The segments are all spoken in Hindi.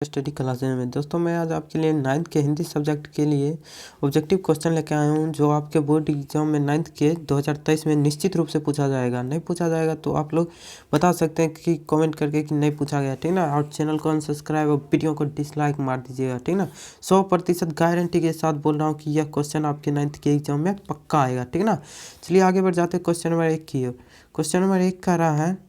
स्टडी क्लासेज में दोस्तों मैं आज आपके लिए 9th के हिंदी सब्जेक्ट के लिए ऑब्जेक्टिव क्वेश्चन लेकर आया हूं जो आपके बोर्ड एग्जाम में 9th के 2023 में निश्चित रूप से पूछा जाएगा। नहीं पूछा जाएगा तो आप लोग बता सकते हैं कि कमेंट करके कि नहीं पूछा गया, ठीक ना। और चैनल को अनसब्सक्राइब और वीडियो को डिसलाइक मार दीजिएगा, ठीक ना। 100% गारंटी के साथ बोल रहा हूँ कि यह क्वेश्चन आपके 9th के एग्जाम में पक्का आएगा, ठीक ना। चलिए आगे बढ़ जाते हैं क्वेश्चन नंबर 1 की ओर। क्वेश्चन नंबर 1 कह रहा है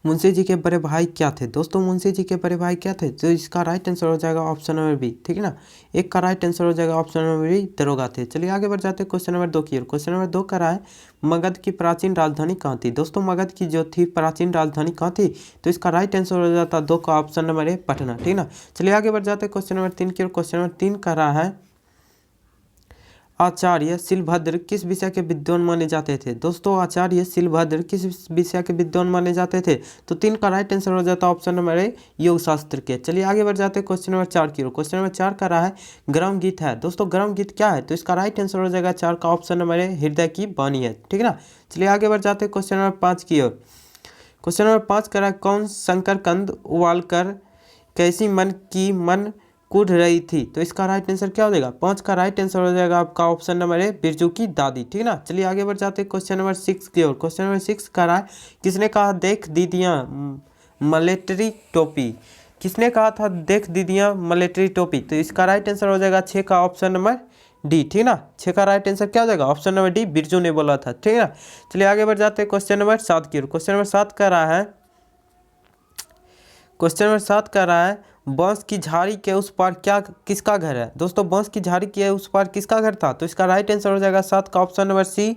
मुंशी जी के बड़े भाई क्या थे। दोस्तों मुंशी जी के बड़े भाई क्या थे, तो इसका राइट आंसर हो जाएगा ऑप्शन नंबर बी, ठीक है ना। एक का राइट आंसर हो जाएगा ऑप्शन नंबर बी, दरोगा थे। चलिए आगे बढ़ जाते हैं क्वेश्चन नंबर 2 की ओर। क्वेश्चन नंबर 2 का रहा है मगध की प्राचीन राजधानी कहाँ थी। दोस्तों मगध की जो थी प्राचीन राजधानी कहाँ थी, तो इसका राइट आंसर हो जाता 2 का ऑप्शन नंबर ए, पटना, ठीक ना। चलिए आगे बढ़ जाते हैं क्वेश्चन नंबर 3 की ओर। क्वेश्चन नंबर 3 का रहा है आचार्य शिलभद्र किस विषय के विद्वान माने जाते थे। दोस्तों आचार्य शिलभद्र किस विषय के विद्वान माने जाते थे, तो 3 का राइट आंसर हो जाता है ऑप्शन नंबर ए, योग शास्त्र के। चलिए आगे बढ़ जाते हैं क्वेश्चन नंबर 4 की ओर। क्वेश्चन नंबर 4 का रहा है ग्राम गीत है। दोस्तों ग्राम गीत क्या है, तो इसका राइट आंसर हो जाएगा 4 का ऑप्शन नंबर ए, हृदय की वाणी है, ठीक है ना। चलिए आगे बढ़ जाते हैं क्वेश्चन नंबर 5 की ओर। क्वेश्चन नंबर 5 का रहा है कौन शंकरकंद उबालकर कैसी मन कूद रही थी, तो इसका राइट आंसर क्या हो जाएगा। 5 का राइट आंसर हो जाएगा आपका ऑप्शन नंबर ए, बिरजू की दादी, ठीक ना। चलिए आगे बढ़ जाते हैं क्वेश्चन नंबर 6 की ओर। क्वेश्चन नंबर 6 का रहा है किसने कहा देख दीदियाँ मलेटरी टोपी। किसने कहा था देख दीदियाँ मलेटरी टोपी, तो इसका राइट आंसर हो जाएगा 6 का ऑप्शन नंबर डी, ठीक ना। 6 का राइट आंसर क्या हो जाएगा ऑप्शन नंबर डी, बिरजू ने बोला था, ठीक ना। चलिए आगे बढ़ जाते हैं क्वेश्चन नंबर 7 की ओर। क्वेश्चन नंबर 7 का रहा है क्वेश्चन नंबर 7 का रहा है बांस की झाड़ी के उस पार क्या किसका घर है। दोस्तों बांस की झाड़ी के उस पार किसका घर था, तो इसका राइट आंसर हो जाएगा 7 का ऑप्शन नंबर सी,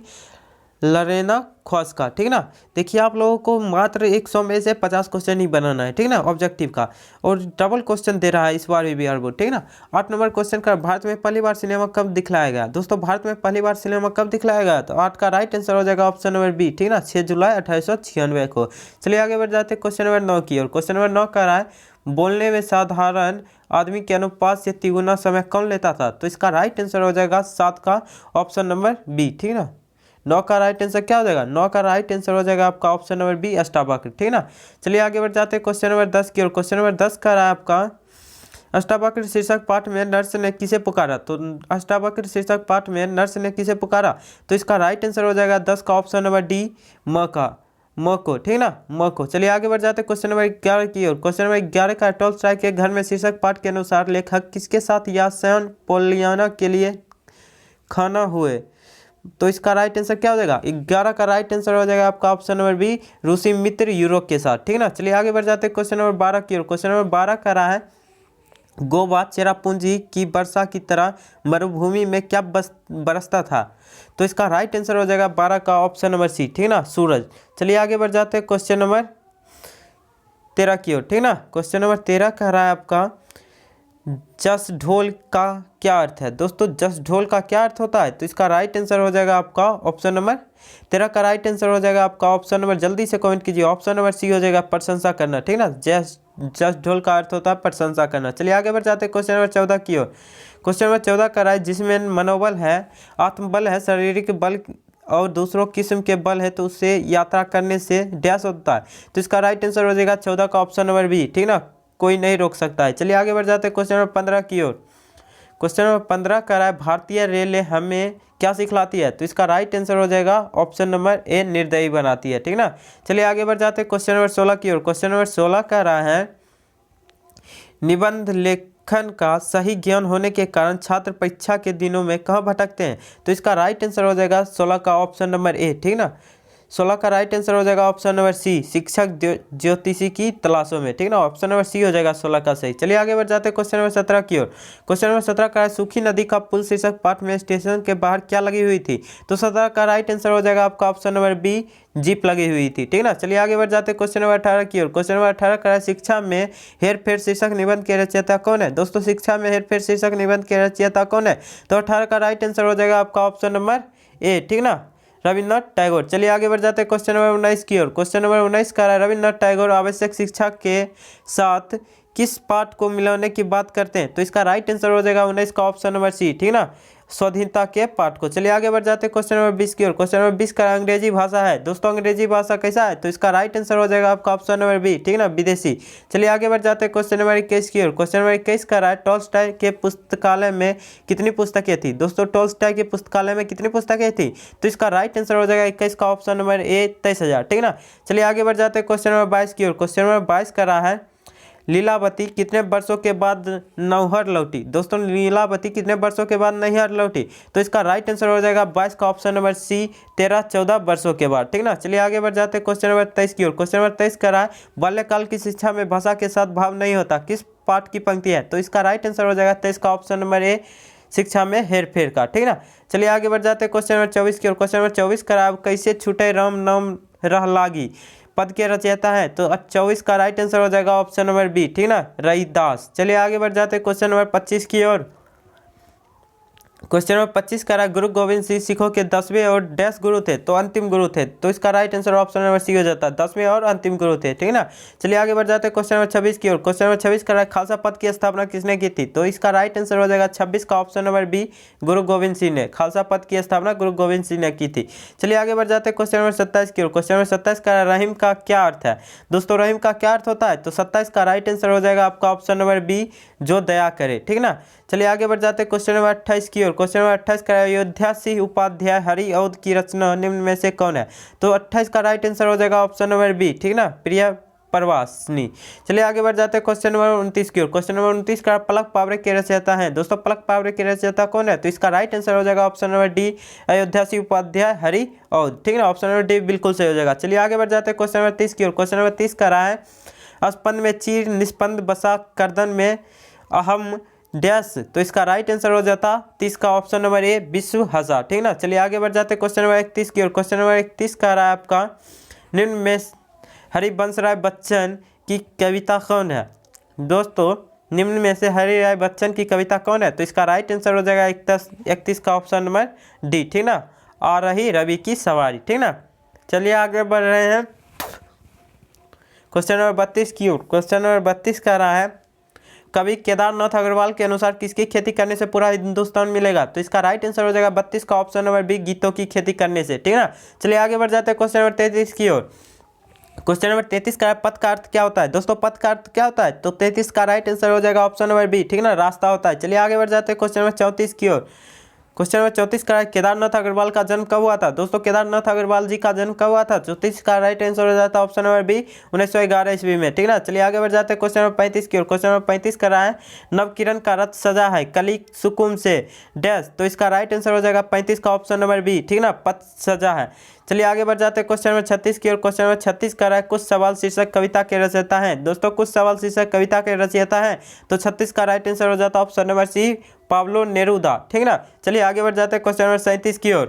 लरेना खौस का, ठीक ना। देखिए आप लोगों को मात्र 100 में से 50 क्वेश्चन ही बनाना है, ठीक ना, ऑब्जेक्टिव का। और डबल क्वेश्चन दे रहा है इस बार भी बिहार बोर्ड, ठीक ना। 8 नंबर क्वेश्चन का भारत में पहली बार सिनेमा कब दिखलाया गया। दोस्तों भारत में पहली बार सिनेमा कब दिखलाया गया, तो 8 का राइट आंसर हो जाएगा ऑप्शन नंबर बी, ठीक ना, 6 जुलाई 1896 को। चलिए आगे बढ़ जाते हैं क्वेश्चन नंबर 9 की ओर। क्वेश्चन नंबर 9 का रहा है बोलने में साधारण आदमी के अनुपात से तिगुना समय कौन लेता था, तो इसका राइट आंसर हो जाएगा 7 का ऑप्शन नंबर बी, ठीक ना। 9 का राइट आंसर क्या हो जाएगा, 9 का राइट आंसर हो जाएगा आपका ऑप्शन नंबर बी, अष्टावक्र, ठीक ना। चलिए आगे बढ़ जाते हैं क्वेश्चन नंबर 10 की ओर। क्वेश्चन नंबर 10 का रहा है आपका अष्टावक्र शीर्षक पाठ में नर्स ने किसे पुकारा, तो अष्टावक्र शीर्षक पाठ में नर्स ने किसे पुकारा, तो इसका राइट आंसर हो जाएगा 10 का ऑप्शन नंबर डी, म को, ठीक ना, म को। चलिए आगे बढ़ जाते हैं क्वेश्चन नंबर 11 की ओर। क्वेश्चन नंबर 11 का टॉल्स्टॉय के घर में शीर्षक पाठ के अनुसार लेखक किसके साथ या सैन पोलियाना के लिए खाना हुए, तो इसका राइट आंसर क्या हो जाएगा 11 का राइट आंसर हो जाएगा आपका ऑप्शन नंबर बी, रूसी मित्र यूरोप के साथ, ठीक ना। चलिए आगे बढ़ जाते हैं क्वेश्चन नंबर 12 की ओर। क्वेश्चन नंबर 12 का रहा है गोवा चेरापूंजी की वर्षा की तरह मरुभूमि में क्या बरसता था, तो इसका राइट आंसर हो जाएगा 12 का ऑप्शन नंबर सी, ठीक ना, सूरज। चलिए आगे बढ़ जाते हैं क्वेश्चन नंबर 13 की ओर, ठीक ना। क्वेश्चन नंबर 13 कह रहा है आपका जस ढोल का क्या अर्थ है। दोस्तों जस ढोल का क्या अर्थ होता है, तो इसका राइट आंसर हो जाएगा आपका ऑप्शन नंबर 13 का राइट आंसर हो जाएगा आपका ऑप्शन नंबर, जल्दी से कमेंट कीजिए, ऑप्शन नंबर सी हो जाएगा प्रशंसा करना, ठीक ना। जस ढोल का अर्थ होता है प्रशंसा करना। चलिए आगे बढ़ जाते हैं क्वेश्चन नंबर 14 की ओर। क्वेश्चन नंबर 14 का रहा है जिसमें मनोबल है, आत्मबल है, शारीरिक बल और दूसरों किस्म के बल है, तो उससे यात्रा करने से डैश होता है, तो इसका राइट आंसर हो जाएगा 14 का ऑप्शन नंबर बी, ठीक ना, कोई नहीं रोक सकता है। चलिए आगे बढ़ जाते हैं क्वेश्चन नंबर 15 की ओर। क्वेश्चन नंबर 15 का रहा है भारतीय रेलवे हमें क्या सिखलाती है, तो इसका राइट आंसर हो जाएगा ऑप्शन नंबर ए, निर्दयी बनाती है, ठीक ना। चलिए आगे बढ़ जाते हैं क्वेश्चन नंबर 16 की ओर। क्वेश्चन नंबर 16 का रहा है निबंध लेखन का सही ज्ञान होने के कारण छात्र परीक्षा के दिनों में कहाँ भटकते हैं, तो इसका राइट आंसर हो जाएगा 16 का ऑप्शन नंबर ए, ठीक ना। 16 का राइट आंसर हो जाएगा ऑप्शन नंबर सी, शिक्षक ज्योतिषी की तलाशों में, ठीक ना, ऑप्शन नंबर सी हो जाएगा 16 का सही। चलिए आगे बढ़ जाते हैं क्वेश्चन नंबर 17 की ओर। क्वेश्चन नंबर 17 का है सूखी नदी का पुल शीर्षक पाठ में स्टेशन के बाहर क्या लगी हुई थी, तो 17 का राइट आंसर हो जाएगा आपका ऑप्शन नंबर बी, जीप लगी हुई थी, ठीक ना। चलिए आगे बढ़ जाते हैं क्वेश्चन नंबर 18 की ओर। क्वेश्चन नंबर 18 का है शिक्षा में हेरफेर शीर्षक निबंध के रचयिता कौन है। दोस्तों शिक्षा में हेरफेर शीर्षक निबंध के रचयिता कौन है, तो 18 का राइट आंसर हो जाएगा आपका ऑप्शन नंबर ए, ठीक ना, रविन्द्रनाथ टैगोर। चलिए आगे बढ़ जाते हैं क्वेश्चन नंबर 19 की ओर। क्वेश्चन नंबर 19 का रहा है रविन्द्रनाथ टैगोर आवश्यक शिक्षा के साथ किस पार्ट को मिलाने की बात करते हैं? तो इसका राइट आंसर हो जाएगा 19 का ऑप्शन नंबर सी, ठीक ना, स्वाधीनता के पार्ट को। चलिए आगे बढ़ जाते हैं क्वेश्चन नंबर 20 की ओर। क्वेश्चन नंबर 20 का अंग्रेजी भाषा है। दोस्तों अंग्रेजी भाषा कैसा है? तो इसका राइट आंसर हो जाएगा आपका ऑप्शन नंबर बी, ठीक ना, विदेशी। चलिए आगे बढ़ जाते हैं क्वेश्चन नंबर 21 की ओर। क्वेश्चन नंबर 21 का है टॉल्स्टॉय के पुस्तकालय में कितनी पुस्तकें थी? दोस्तों टॉल्स्टॉय के पुस्तकालय में कितनी पुस्तकें थी? तो इसका राइट आंसर हो जाएगा 21 का ऑप्शन नंबर ए 23,000, ठीक ना। चलिए आगे बढ़ जाते हैं क्वेश्चन नंबर 22 की ओर। क्वेश्चन नंबर 22 का है लीलावती कितने वर्षों के बाद नौहर लौटी? दोस्तों लीलावती कितने वर्षों के बाद नैहर लौटी? तो इसका राइट आंसर हो जाएगा 22 का ऑप्शन नंबर सी 13-14 वर्षों के बाद, ठीक ना। चलिए आगे बढ़ जाते हैं क्वेश्चन नंबर 23 की ओर। क्वेश्चन नंबर 23 है बाल्यकाल की शिक्षा में भाषा के साथ भाव नहीं होता, किस पाठ की पंक्ति है? तो इसका राइट आंसर हो जाएगा 23 का ऑप्शन नंबर ए शिक्षा में हेरफेर का, ठीक ना। चलिए आगे बढ़ जाते हैं क्वेश्चन नंबर 24 की ओर। क्वेश्चन नंबर 24 कैसे छूटे राम नाम रह लागी पद के रचयिता है? तो 24 का राइट आंसर हो जाएगा ऑप्शन नंबर बी, ठीक ना, रविदास। चलिए आगे बढ़ जाते हैं क्वेश्चन नंबर 25 की ओर। क्वेश्चन नंबर 25 गुरु गोविंद सिंह सिखों के 10वें और डैश गुरु थे? तो अंतिम गुरु थे। तो इसका right answer option number C हो जाता है, 10वें और अंतिम गुरु थे, ठीक ना। चलिए आगे बढ़ जाते हैं क्वेश्चन नंबर 26 की ओर। क्वेश्चन नंबर 26 खालसा पद की स्थापना किसने की थी? तो इसका राइट आंसर हो जाएगा 26 का ऑप्शन नंबर बी गुरु गोविंद सिंह ने। खालसा पद की स्थापना गुरु गोविंद सिंह ने की थी। चलिए आगे बढ़ जाते हैं क्वेश्चन नंबर 27 की ओर। क्वेश्चन नंबर 27 रहीम का क्या अर्थ है? दोस्तों रहीम का क्या अर्थ होता है? तो 27 का राइट आंसर हो जाएगा आपका ऑप्शन नंबर बी जो दया करे, ठीक ना। चलिए आगे बढ़ जाते हैं क्वेश्चन नंबर 28 की ओर। क्वेश्चन नंबर 28 अयोध्या सिंह उपाध्याय हरि औध की रचना निम्न में से कौन है? तो 28 का राइट आंसर हो जाएगा ऑप्शन नंबर बी, ठीक ना, प्रिया प्रवासनी। चलिए आगे बढ़ जाते हैं क्वेश्चन नंबर 29 की ओर। क्वेश्चन नंबर 29 पलक पावरे के रचयिता हैं? दोस्तों पलक पावरे के रचयिता कौन है? तो इसका राइट आंसर हो जाएगा option number D Ayodhya Singh Upadhyay Hari Audh, ठीक ना, ऑप्शन नंबर डी बिल्कुल सही हो जाएगा। चलिए आगे बढ़ जाते हैं क्वेश्चन नंबर 30 की ओर। क्वेश्चन नंबर 30 है स्पंद में चीर निस्पंद बसा करदन में अहम डैश? तो इसका राइट आंसर हो जाता 30 का ऑप्शन नंबर ए विश्व हजार, ठीक ना। चलिए आगे बढ़ जाते हैं क्वेश्चन नंबर 31 की ओर। क्वेश्चन नंबर 31 है आपका निम्न में हरिवंश राय बच्चन की कविता कौन है? दोस्तों निम्न में से हरि राय बच्चन की कविता कौन है? तो इसका राइट आंसर हो जाएगा 31 का ऑप्शन नंबर डी, ठीक ना, आ रही रवि की सवारी, ठीक ना। चलिए आगे बढ़ रहे हैं क्वेश्चन नंबर 32 की ओर। क्वेश्चन नंबर 32 का रहा है कवि केदारनाथ अग्रवाल के अनुसार किसकी खेती करने से पूरा हिंदुस्तान मिलेगा? तो इसका राइट आंसर हो जाएगा 32 का ऑप्शन नंबर बी गीतों की खेती करने से, ठीक ना। चलिए आगे बढ़ जाते हैं क्वेश्चन नंबर 33 की ओर। क्वेश्चन नंबर 33 पथ का अर्थ क्या होता है? दोस्तों पथ का अर्थ क्या होता है? तो 33 का राइट आंसर हो जाएगा ऑप्शन नंबर बी, ठीक ना, रास्ता होता है। चलिए आगे बढ़ जाते हैं क्वेश्चन नंबर 34 की ओर। क्वेश्चन नंबर 34 केदारनाथ अग्रवाल का जन्म कब हुआ था? दोस्तों केदारनाथ अग्रवाल जी का जन्म कब हुआ था? 34 का राइट आंसर हो जाता है ऑप्शन नंबर बी 1911 ईस्वी में, ठीक ना। चलिए आगे बढ़ जाते हैं क्वेश्चन नंबर 35 की ओर। क्वेश्चन नंबर 35 है नवकिरण का रथ सजा है कली सुकुम से डैश? तो इसका राइट आंसर हो जाएगा 35 का ऑप्शन नंबर बी, ठीक ना, पथ सजा है। चलिए आगे बढ़ जाते हैं क्वेश्चन नंबर 36 की ओर। क्वेश्चन नंबर 36 है कुछ सवाल शीर्षक कविता के रचयिता हैं? दोस्तों कुछ सवाल शीर्षक कविता के रचयिता हैं, तो 36 का राइट आंसर हो जाता है option number C Pablo Neruda, ठीक ना। चलिए आगे बढ़ जाते हैं क्वेश्चन नंबर 37 की ओर।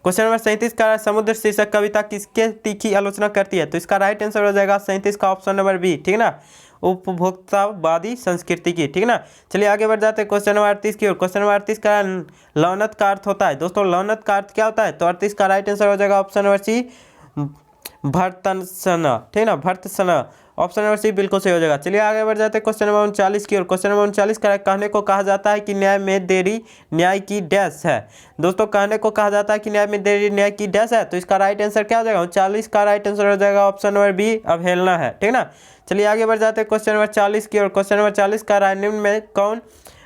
क्वेश्चन नंबर 37 समुद्र शीर्षक कविता किसके तीखी आलोचना करती है? तो इसका राइट आंसर हो जाएगा 37 का ऑप्शन नंबर बी, ठीक ना, उपभोक्तावादी संस्कृति की, ठीक ना। चलिए आगे बढ़ जाते हैं क्वेश्चन नंबर 38 की ओर। क्वेश्चन नंबर 38 लौनत का अर्थ होता है? दोस्तों लौनत का अर्थ क्या होता है? तो 38 का राइट आंसर हो जाएगा ऑप्शन नंबर सी भर्तसना, ठीक ना, भर्तसना, ऑप्शन नंबर सी बिल्कुल सही हो जाएगा। चलिए आगे बढ़ जाते हैं क्वेश्चन नंबर 39 की ओर। क्वेश्चन नंबर 39 कहने को कहा जाता है कि न्याय में देरी न्याय की डैश है? दोस्तों कहने को कहा जाता है कि न्याय में देरी न्याय की डैश है, तो इसका राइट आंसर क्या हो जाएगा? 39 का राइट आंसर हो जाएगा ऑप्शन नंबर बी अवहेलना है, ठीक ना। चलिए आगे बढ़ जाते हैं क्वेश्चन नंबर 40 की ओर। क्वेश्चन नंबर 40 निम्न में कौन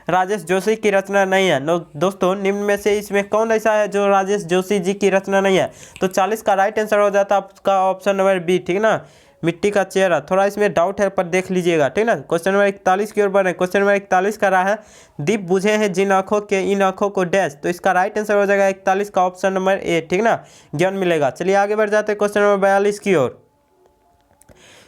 राजेश जोशी की रचना नहीं है? दोस्तों निम्न में से इसमें कौन ऐसा है जो राजेश जोशी जी की रचना नहीं है? तो 40 का राइट आंसर हो जाता है आपका ऑप्शन नंबर बी, ठीक ना, मिट्टी का चेहरा। थोड़ा इसमें डाउट है पर देख लीजिएगा, ठीक ना। क्वेश्चन नंबर 41 की ओर बढ़े। क्वेश्चन नंबर 41 का रहा है दीप बुझे हैं जिन आंखों के इन आंखों को डैश? तो इसका राइट आंसर हो जाएगा 41 का ऑप्शन नंबर ए, ठीक ना, ज्ञान मिलेगा। चलिए आगे बढ़ जाते हैं क्वेश्चन नंबर 42 की ओर।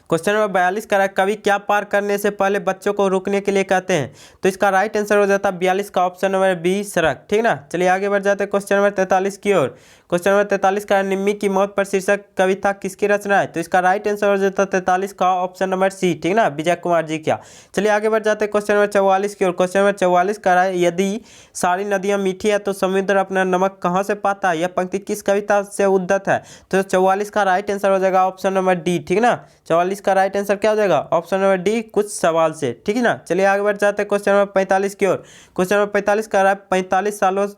क्वेश्चन नंबर 42 कवि क्या पार करने से पहले बच्चों को रुकने के लिए कहते हैं? तो इसका राइट आंसर हो जाता है 42 का ऑप्शन नंबर बी सड़क, ठीक ना। चलिए आगे बढ़ जाते हैं क्वेश्चन नंबर 43 की ओर। क्वेश्चन नंबर 43 निम्मी की मौत पर शीर्षक कविता किसकी रचना है? तो इसका राइट आंसर हो जाता है 43 का ऑप्शन नंबर सी, ठीक ना, विजय कुमार जी का। चलिए आगे बढ़ जाते हैं क्वेश्चन नंबर 44 की ओर। क्वेश्चन नंबर 44 यदि सारी नदियां मीठी है तो समुद्र अपना नमक कहाँ से पाता है? यह पंक्ति किस कविता से उद्धत है? तो 44 का राइट आंसर हो जाएगा ऑप्शन नंबर डी, ठीक ना, 44 का राइट आंसर क्या हो जाएगा? ऑप्शन नंबर डी, कुछ सवाल से। ठीक है ना, चलिए आगे बढ़ जाते हैं क्वेश्चन नंबर 45 की ओर। क्वेश्चन नंबर 45 कह रहा है 45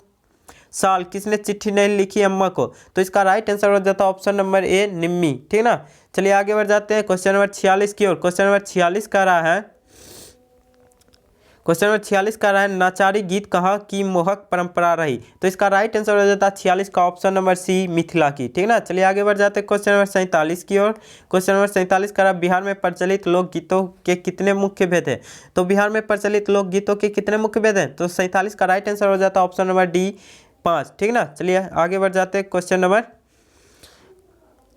साल किसने चिट्ठी नहीं लिखी अम्मा को? तो इसका राइट आंसर हो जाता है ऑप्शन नंबर ए, निम्मी। ठीक है ना, चलिए आगे बढ़ जाते हैं क्वेश्चन नंबर 46 की ओर। क्वेश्चन नंबर 46 कह रहा है नाचारी गीत कहाँ की मोहक परंपरा रही? तो इसका राइट आंसर हो जाता है 46 का ऑप्शन नंबर सी, मिथिला की। ठीक है ना, चलिए आगे बढ़ जाते हैं क्वेश्चन नंबर 47 की ओर। क्वेश्चन नंबर 47 कह रहा है बिहार में प्रचलित लोकगीतों के कितने मुख्य भेद हैं? तो बिहार में प्रचलित लोकगीतों के कितने मुख्य भेद हैं? तो 47 का राइट आंसर हो जाता है ऑप्शन नंबर डी, 5। ठीक है ना, चलिए आगे बढ़ जाते हैं क्वेश्चन नंबर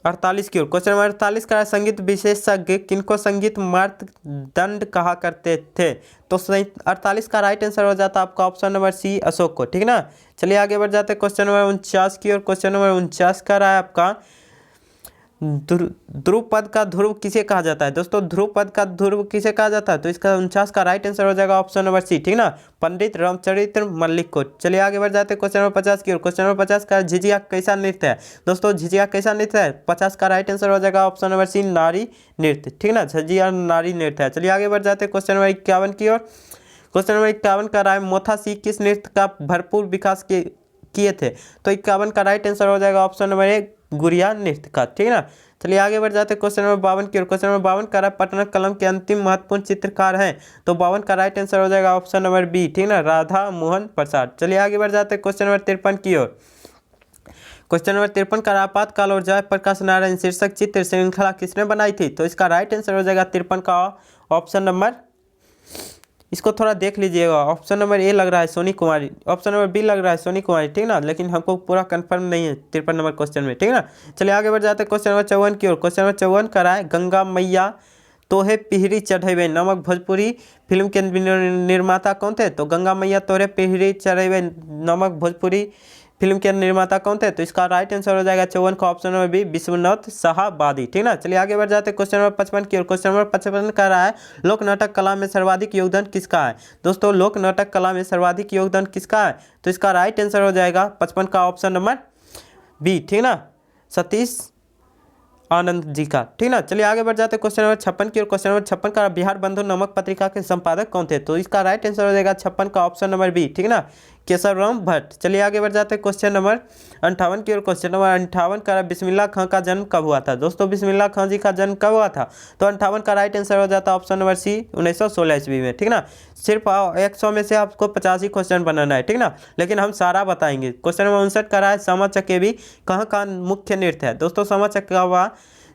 48 की ओर। क्वेश्चन नंबर 48 का संगीत विशेषज्ञ किनको संगीत मार्तंड कहा करते थे? तो 48 का राइट आंसर हो जाता है आपका ऑप्शन नंबर सी, अशोक को। ठीक है ना, चलिए आगे बढ़ जाते हैं क्वेश्चन नंबर 49 की ओर। क्वेश्चन नंबर 49 का रहा है आपका ध्रुव पद का ध्रुव किसे कहा जाता है? दोस्तों ध्रुव पद का ध्रुव किसे कहा जाता है? तो इसका 49 का राइट आंसर हो जाएगा ऑप्शन नंबर सी। ठीक ना, पंडित रामचरित्र मल्लिक को। चलिए आगे बढ़ जाते हैं क्वेश्चन नंबर 50 की ओर। क्वेश्चन नंबर 50 का झिझिया कैसा नृत्य है? दोस्तों झिझिया कैसा नृत्य है? 50 का राइट आंसर हो जाएगा ऑप्शन नंबर सी, नारी नृत्य। ठीक ना, झिझिया नारी नृत्य है। चलिए आगे बढ़ जाते हैं क्वेश्चन नंबर 51 की ओर। क्वेश्चन नंबर 51 का रहा है मोथासी किस नृत्य का भरपूर विकास किए थे? तो 51 का राइट आंसर हो जाएगा ऑप्शन नंबर ए, गुड़िया नृत्य का। ठीक है ना, चलिए आगे बढ़ जाते हैं क्वेश्चन नंबर 52 की ओर। क्वेश्चन नंबर 52 का पटना कलम के अंतिम महत्वपूर्ण चित्रकार हैं? तो 52 का राइट आंसर हो जाएगा ऑप्शन नंबर बी। ठीक ना, राधा मोहन प्रसाद। चलिए आगे बढ़ जाते हैं क्वेश्चन नंबर 53 की ओर। क्वेश्चन नंबर 53 का आपातकाल और जयप्रकाश नारायण शीर्षक चित्र श्रृंखला किसने बनाई थी? तो इसका राइट आंसर हो जाएगा 53 का ऑप्शन नंबर, इसको थोड़ा देख लीजिएगा, ऑप्शन नंबर ए लग रहा है Soni Kumari, option number B लग रहा है सोनी कुमारी। ठीक ना, लेकिन हमको पूरा कंफर्म नहीं है 53 नंबर क्वेश्चन में। ठीक ना, चलिए आगे बढ़ जाते हैं क्वेश्चन नंबर 54 की ओर। क्वेश्चन नंबर 54 का है गंगा मैया तोहे पिहरी चढ़ेबे नामक भोजपुरी फिल्म के निर्माता कौन थे? तो गंगा मैया तोहे पिहरी चढ़ेबे नामक भोजपुरी फिल्म के निर्माता कौन थे? तो इसका राइट आंसर हो जाएगा 54 का option number B, Vishwanath Shahbadi. ठीक ना, चलिए आगे बढ़ जाते हैं क्वेश्चन नंबर 55 की ओर। क्वेश्चन नंबर 55 का रहा है लोक नाटक कला में सर्वाधिक योगदान किसका है? दोस्तों लोक नाटक कला में सर्वाधिक योगदान किसका है? तो इसका राइट आंसर हो जाएगा 55 का ऑप्शन नंबर बी। ठीक ना, सतीश आनंद जी का। ठीक ना, चलिए आगे बढ़ जाते हैं क्वेश्चन नंबर 56 की ओर। क्वेश्चन नंबर 56 का बिहार बंधु नामक पत्रिका के संपादक कौन थे? तो इसका राइट आंसर हो जाएगा 56 का ऑप्शन नंबर बी। ठीक ना, केशवराम भट्ट। चलिए आगे बढ़ जाते हैं क्वेश्चन नंबर 58 की ओर। क्वेश्चन नंबर 58 का बिस्मिल्लाह खां का जन्म कब हुआ था? दोस्तों बिस्मिल्लाह खां जी का जन्म कब हुआ था? तो 58 का राइट आंसर हो जाता है ऑप्शन नंबर सी, 1916 ईस्वी में। ठीक ना, सिर्फ 100 में से आपको 85 क्वेश्चन बनाना है। ठीक ना, लेकिन हम सारा बताएंगे। क्वेश्चन नंबर 59 का है श्यामा चकेबी कहाँ का मुख्य नृत्य है? दोस्तों श्यामा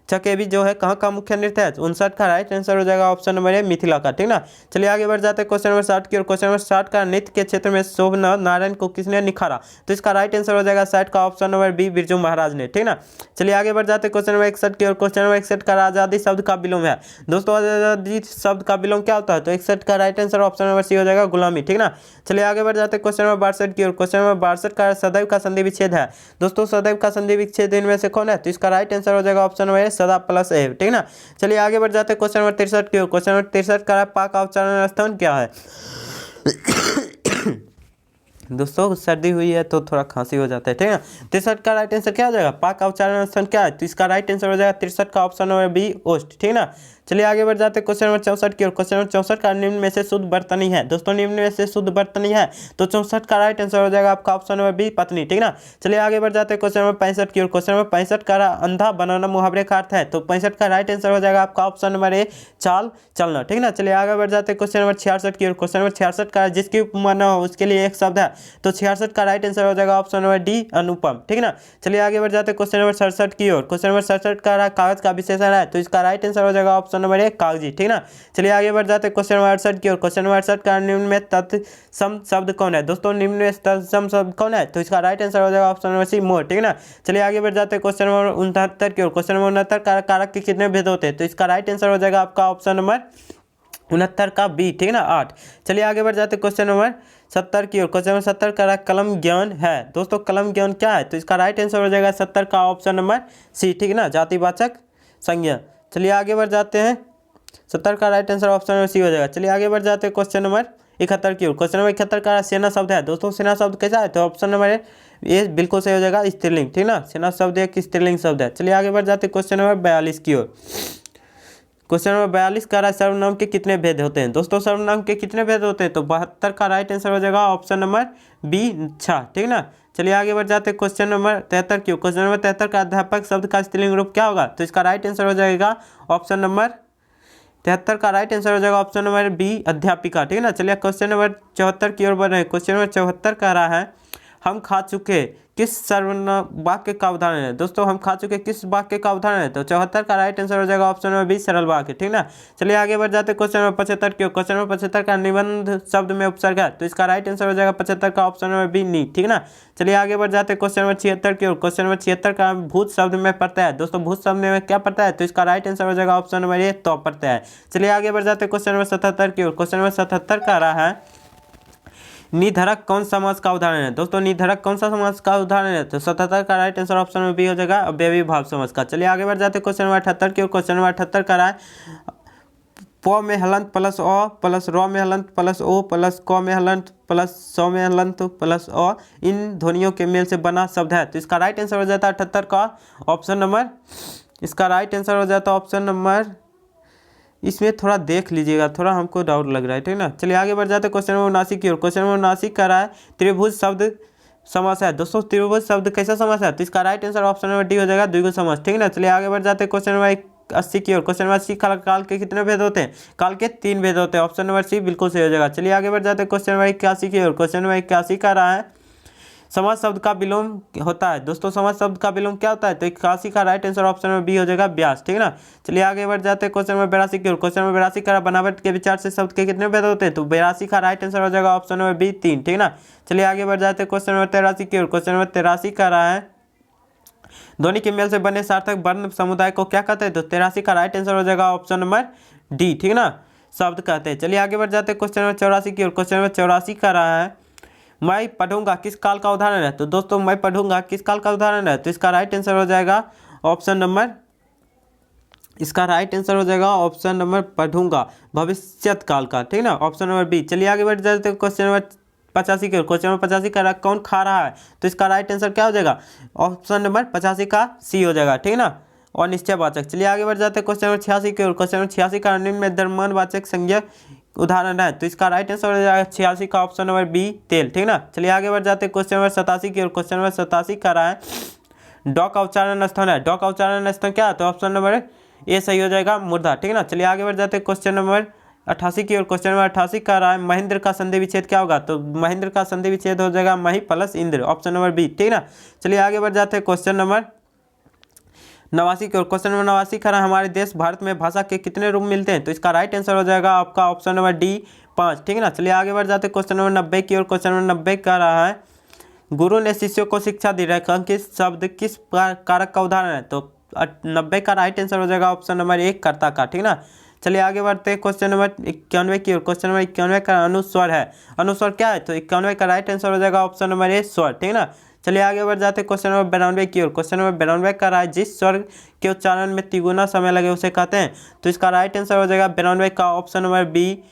चकेबी जो है कहाँ का मुख्य नृत्य है? 59 का राइट आंसर हो जाएगा ऑप्शन नंबर ए, मिथिला का। ठीक ना, चलिए आगे बढ़ जाते हैं क्वेश्चन नंबर 60 की ओर। क्वेश्चन नंबर 60 का नृत्य के क्षेत्र में शोभना नारायण को किसने निखारा? तो इसका राइट आंसर हो जाएगा 60 का option number B, Birju Maharaj ने। ठीक ना, चलिए आगे बढ़ जाते हैं क्वेश्चन नंबर 61 की ओर। क्वेश्चन नंबर 61 का आजादी शब्द का विलोम है? दोस्तों आजादी शब्द का विलोम क्या होता है? तो 61 का right answer option number C हो जाएगा, गुलामी। ठीक ना, चलिए आगे बढ़ जाते हैं क्वेश्चन नंबर 62 की ओर। क्वेश्चन नंबर 62 का सदैव का संधि विच्छेद है? दोस्तों सदैव का संधि विच्छेद इनमें से कौन है? तो इसका राइट आंसर हो जाएगा ऑप्शन नंबर ए, सदा प्लस ए। ठीक ना, चलिए आगे बढ़ जाते हैं क्वेश्चन नंबर 63 की ओर। क्वेश्चन नंबर 63 का पाक का उच्चारण स्थान क्या है? दोस्तों सर्दी हुई है तो थोड़ा खांसी हो जाता है। ठीक है, 63 का राइट आंसर क्या हो जाएगा? पाक का उच्चारण स्थान क्या है? तो इसका राइट आंसर हो जाएगा 63 का ऑप्शन नंबर बी, ओस्ट। ठीक ना, चलिए आगे बढ़ जाते हैं क्वेश्चन नंबर 64 की ओर। क्वेश्चन नंबर 64 का निम्न में से शुद्ध बर्तनी है? दोस्तों निम्न में से शुद्ध बर्तनी है तो 64 का राइट आंसर हो जाएगा आपका ऑप्शन नंबर बी, पत्नी। ठीक ना, चलिए आगे बढ़ जाते हैं क्वेश्चन नंबर 65 की ओर। क्वेश्चन नंबर 65 का अंधा बनाना मुहावरे का अर्थ है? तो 65 का राइट आंसर हो जाएगा आपका ऑप्शन नंबर ए, चाल चलना। ठीक ना, चलिए आगे बढ़ जाते हैं क्वेश्चन नंबर 66 की ओर। क्वेश्चन नंबर 66 का जिसकी उपमा न हो उसके लिए एक शब्द है? तो 66 का राइट आंसर हो जाएगा ऑप्शन नंबर डी, अनुपम। ठीक ना, चलिए आगे बढ़ जाते हैं क्वेश्चन नंबर 67 की ओर। क्वेश्चन नंबर 67 का कागज का विशेषण है? तो इसका राइट आंसर हो जाएगा ऑप्शन नंबर ए, कागजी। ठीक ना, चलिए आगे बढ़ जाते हैं क्वेश्चन नंबर 68 की ओर। क्वेश्चन नंबर 68 का निम्न में तत्सम शब्द कौन है? दोस्तों निम्न में तत्सम शब्द कौन है? तो इसका राइट आंसर हो जाएगा ऑप्शन नंबर सी, मोर। ठीक ना, चलिए आगे बढ़ जाते हैं क्वेश्चन नंबर 69 की ओर। क्वेश्चन नंबर 69 कारक के कितने भेद होते हैं? तो इसका राइट आंसर हो जाएगा आपका ऑप्शन नंबर 69 का बी। ठीक ना, 8। चलिए आगे बढ़ जाते हैं क्वेश्चन नंबर 70 की ओर। क्वेश्चन नंबर 70 का कलम ज्ञान है? दोस्तों कलम ज्ञान क्या है? तो इसका राइट आंसर हो जाएगा 70 का ऑप्शन नंबर सी। ठीक ना, जातिवाचक संज्ञा। चलिए आगे बढ़ जाते हैं, 70 का right answer option number C हो जाएगा। चलिए आगे बढ़ जाते हैं क्वेश्चन नंबर 71 की ओर। क्वेश्चन नंबर 71 का सेना शब्द है? दोस्तों सेना शब्द कैसा है? तो ऑप्शन नंबर ए बिल्कुल सही हो जाएगा, स्त्रीलिंग। ठीक ना, सेना शब्द एक स्त्रीलिंग शब्द है। चलिए आगे बढ़ जाते हैं क्वेश्चन नंबर 42 की ओर। क्वेश्चन नंबर 42 कह रहा है सर्वनाम के कितने भेद होते हैं। दोस्तों सर्वनाम के कितने भेद होते हैं, तो 72 का राइट आंसर हो जाएगा ऑप्शन नंबर बी 6, ठीक ना। चलिए आगे बढ़ जाते हैं क्वेश्चन नंबर 73 क्यों। क्वेश्चन नंबर 73 का अध्यापक शब्द का स्त्रीलिंग रूप क्या होगा, तो इसका राइट आंसर हो जाएगा ऑप्शन नंबर 73 का राइट आंसर हो जाएगा ऑप्शन नंबर बी अध्यापिका, ठीक है ना। चलिए क्वेश्चन नंबर 74 की ओर बढ़ रहे हैं। क्वेश्चन नंबर 74 कह रहा है हम खा चुके किस सर्वनाम वाक्य का उदाहरण है। दोस्तों हम खा चुके किस वाक्य का उदाहरण है, तो 74 का राइट आंसर हो जाएगा ऑप्शन नंबर बी सरल वाक्य, ठीक ना। चलिए आगे बढ़ जाते हैं क्वेश्चन नंबर 75 की ओर। क्वेश्चन नंबर 75 का निबंध शब्द में उपसर्ग है, तो इसका राइट आंसर हो जाएगा 75 का ऑप्शन नंबर बी नी, ठीक ना। चलिए आगे बढ़ जाते हैं क्वेश्चन नंबर 76 की ओर। क्वेश्चन नंबर 76 का भूत शब्द में पड़ता है। दोस्तों भूत शब्द में क्या पड़ता है, तो इसका राइट आंसर हो जाएगा ऑप्शन नंबर ए तो पड़ता है। चलिए आगे बढ़ जाते हैं क्वेश्चन नंबर 77 की ओर। क्वेश्चन नंबर 77 का रहा है निधरक कौन समास का उदाहरण है। दोस्तों निधरक कौन सा समास का उदाहरण है, तो 77 का राइट आंसर ऑप्शन में बी हो जाएगा अव्ययी भाव समास का। चलिए आगे बढ़ जाते हैं क्वेश्चन नंबर 78 की ओर। क्वेश्चन नंबर 78 का रहा है प में हलंत प्लस अ प्लस र में हलंत प्लस ओ प्लस क में हलंत प्लस सौ में हलंत प्लस अ इन ध्वनियों के मेल से बना शब्द है, तो इसका राइट आंसर हो जाता है 78 का ऑप्शन नंबर, इसका राइट आंसर हो जाता है ऑप्शन नंबर, इसमें थोड़ा देख लीजिएगा, थोड़ा हमको डाउट लग रहा है, ठीक ना। चलिए आगे बढ़ जाते हैं क्वेश्चन नंबर 79 की ओर। क्वेश्चन नंबर 79 कह रहा है त्रिभुज शब्द समास है। दोस्तों त्रिभुज शब्द कैसा समास है, तो इसका right answer option number D हो जाएगा द्विगु समास, ठीक ना। चलिए आगे बढ़ जाते हैं क्वेश्चन नंबर 80 की ओर। क्वेश्चन नंबर 80 काल के कितने भेद होते हैं, काल के 3 भेद होते हैं, ऑप्शन नंबर सी बिल्कुल सही हो जाएगा। चलिए आगे बढ़ जाते हैं क्वेश्चन नंबर 81 की ओर। क्वेश्चन नंबर 81 कह रहा है समास शब्द का विलोम होता है। दोस्तों समास शब्द का विलोम क्या होता है, तो 81 का राइट आंसर ऑप्शन में बी हो जाएगा व्यास, ठीक है ना। चलिए आगे बढ़ जाते हैं क्वेश्चन नंबर 82 की ओर। क्वेश्चन नंबर 82 का बनावट के विचार से शब्द के कितने भेद होते हैं, तो 82 का राइट आंसर हो जाएगा ऑप्शन नंबर बी 3, ठीक है ना। चलिए आगे बढ़ जाते हैं क्वेश्चन नंबर 83 की ओर। क्वेश्चन नंबर 83 का रहा है ध्वनि के मेल से बने सार्थक वर्ण समुदाय को क्या कहते हैं, तो 83 का राइट आंसर हो जाएगा ऑप्शन नंबर डी, ठीक है ना, शब्द कहते हैं। चलिए आगे बढ़ जाते हैं क्वेश्चन नंबर 84 की ओर। क्वेश्चन नंबर 84 का रहा है मैं पढ़ूंगा किस काल का उदाहरण है, तो दोस्तों मैं पढ़ूंगा किस काल का उदाहरण है, तो इसका राइट आंसर हो जाएगा ऑप्शन नंबर, इसका राइट आंसर हो जाएगा ऑप्शन नंबर पढ़ूंगा भविष्यत काल का, ठीक ना, ऑप्शन नंबर बी। चलिए आगे बढ़ जाते हैं क्वेश्चन नंबर 85 की ओर। क्वेश्चन नंबर 85 का कौन खा रहा है, तो इसका राइट आंसर क्या हो जाएगा ऑप्शन नंबर 85 का सी हो जाएगा, ठीक ना, और निश्चयवाचक। चलिए आगे बढ़ जाते हैं क्वेश्चन नंबर 86 की ओर। क्वेश्चन नंबर 86 का निम्न में द्रव्यमानवाचक संज्ञा उदाहरण है, तो इसका राइट आंसर हो जाएगा 86 का ऑप्शन नंबर बी तेल, ठीक ना। चलिए आगे बढ़ जाते हैं क्वेश्चन नंबर 87 की ओर। क्वेश्चन नंबर 87 का रहा है डॉ का उच्चारण स्थान है। डॉ का उच्चारण स्थान क्या है, तो ऑप्शन नंबर ए सही हो जाएगा मुर्दा, ठीक ना। चलिए आगे बढ़ जाते हैं क्वेश्चन नंबर 88 की ओर। क्वेश्चन नंबर 88 का रहा है महेंद्र का संधि विच्छेद क्या होगा, तो महेंद्र का संधि विच्छेद हो जाएगा मही plus Indra, option number B, ठीक ना। चलिए आगे बढ़ जाते हैं क्वेश्चन नंबर 89 की ओर। क्वेश्चन नंबर 89 का रहा हमारे देश भारत में भाषा के कितने रूप मिलते हैं, तो इसका राइट आंसर हो जाएगा आपका ऑप्शन नंबर डी 5, ठीक है ना। चलिए आगे बढ़ जाते हैं क्वेश्चन नंबर 90 की ओर। क्वेश्चन नंबर 90 का रहा है गुरु ने शिष्यों को शिक्षा दी, रेखांकित शब्द किस कारक का उदाहरण है, तो 90 का राइट आंसर हो जाएगा ऑप्शन नंबर 1 कर्ता का, ठीक ना। चलिए आगे बढ़ते हैं क्वेश्चन नंबर 91 की ओर। क्वेश्चन नंबर 91 का अनुस्वर है, अनुस्वर क्या है, तो 91 का राइट आंसर हो जाएगा ऑप्शन नंबर ए स्वर, ठीक ना। चलिए आगे बढ़ जाते हैं क्वेश्चन नंबर 92 की ओर। क्वेश्चन नंबर 92 का रहा है जिस स्वर के उच्चारण में तिगुना समय लगे उसे कहते हैं, तो इसका राइट आंसर हो जाएगा 92 का ऑप्शन नंबर बी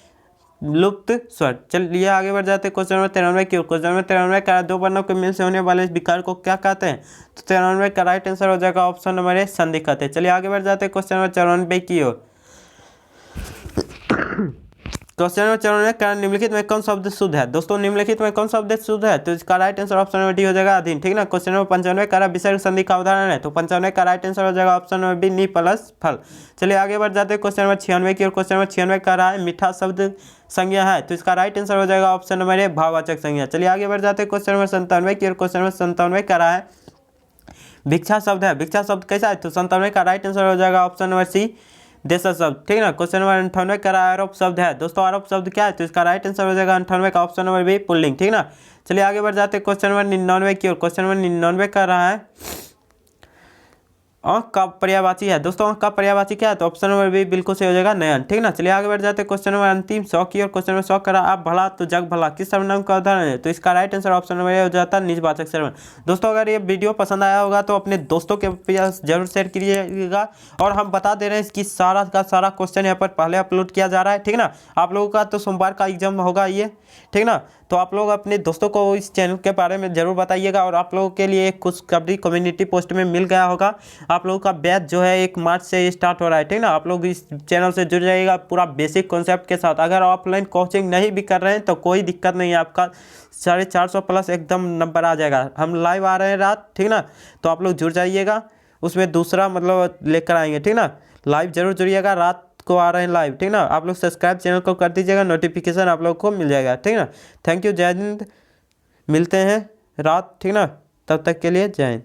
लुप्त स्वर। चलिए आगे बढ़ जाते हैं क्वेश्चन नंबर 93 की ओर। क्वेश्चन नंबर 93 का दो वर्णों के मिल से होने वाले इस विकार को क्या कहते हैं, तो 93 का राइट आंसर हो जाएगा ऑप्शन नंबर ए संधि कहते हैं। चलिए आगे बढ़ जाते हैं क्वेश्चन नंबर 94 की ओर। क्वेश्चन नंबर 94 का निम्नलिखित में कौन शब्द शुद्ध है, दोस्तों निम्नलिखित में कौन शब्द शुद्ध है, तो इसका right answer option number D हो जाएगा अधीन, ठीक ना। क्वेश्चन नंबर 95 का विसर्ग संधि का उदाहरण है, तो 95 का राइट आंसर हो जाएगा ऑप्शन नंबर बी नी प्लस फल। चलिए आगे बढ़ जाते हैं क्वेश्चन नंबर 96 की ओर। क्वेश्चन नंबर 96 का रहा है मीठा शब्द संज्ञा है, तो इसका राइट आंसर हो जाएगा ऑप्शन नंबर ए भाववाचक संज्ञा। चलिए आगे बढ़ जाते हैं क्वेश्चन नंबर 97 की ओर। क्वेश्चन नंबर 97 का रहा है भिक्षा शब्द है, भिक्षा शब्द कैसा है, तो 97 का राइट आंसर हो जाएगा ऑप्शन नंबर सी देशज शब्द, ठीक ना। क्वेश्चन नंबर 98 का आरोप शब्द है, दोस्तों आरोप शब्द क्या है, तो इसका राइट आंसर हो जाएगा 98 का ऑप्शन नंबर बी पुल्लिंग, ठीक ना। चलिए आगे बढ़ जाते हैं क्वेश्चन नंबर 99 की ओर। क्वेश्चन नंबर 99 का रहा है अंक का पर्यायवाची है, दोस्तों अंक का पर्यायवाची क्या है, तो ऑप्शन नंबर बी बिल्कुल सही हो जाएगा नयन, ठीक ना। चलिए आगे बढ़ जाते हैं क्वेश्चन नंबर अंतिम 100 की ओर। क्वेश्चन नंबर 100 करा आप भला तो जग भला किस सर्वनाम का उदाहरण है, तो इसका right answer option number A हो जाता है निजवाचक सर्वनाम। दोस्तों अगर ये वीडियो पसंद आया होगा तो अपने दोस्तों के पास जरूर शेयर कीजिएगा, और हम बता दे रहे हैं कि सारा का सारा क्वेश्चन यहाँ पर पहले अपलोड किया जा रहा है, ठीक ना। आप लोगों का तो सोमवार का एग्जाम होगा ये, ठीक ना, तो आप लोग अपने दोस्तों को इस चैनल के बारे में ज़रूर बताइएगा, और आप लोगों के लिए खुशखबरी कम्युनिटी पोस्ट में मिल गया होगा। आप लोगों का बैच जो है 1 मार्च से स्टार्ट हो रहा है, ठीक ना। आप लोग इस चैनल से जुड़ जाइएगा पूरा बेसिक कॉन्सेप्ट के साथ। अगर ऑफलाइन कोचिंग नहीं भी कर रहे हैं तो कोई दिक्कत नहीं है, आपका 450 प्लस एकदम नंबर आ जाएगा। हम लाइव आ रहे हैं रात, ठीक ना, तो आप लोग जुड़ जाइएगा। उसमें दूसरा मतलब लेकर आएंगे, ठीक ना। लाइव जरूर जुड़िएगा, रात को आ रहे हैं लाइव, ठीक ना। आप लोग सब्सक्राइब चैनल को कर दीजिएगा, नोटिफिकेशन आप लोग को मिल जाएगा, ठीक ना। थैंक यू, जय हिंद। मिलते हैं रात, ठीक ना। तब तक के लिए जय हिंद।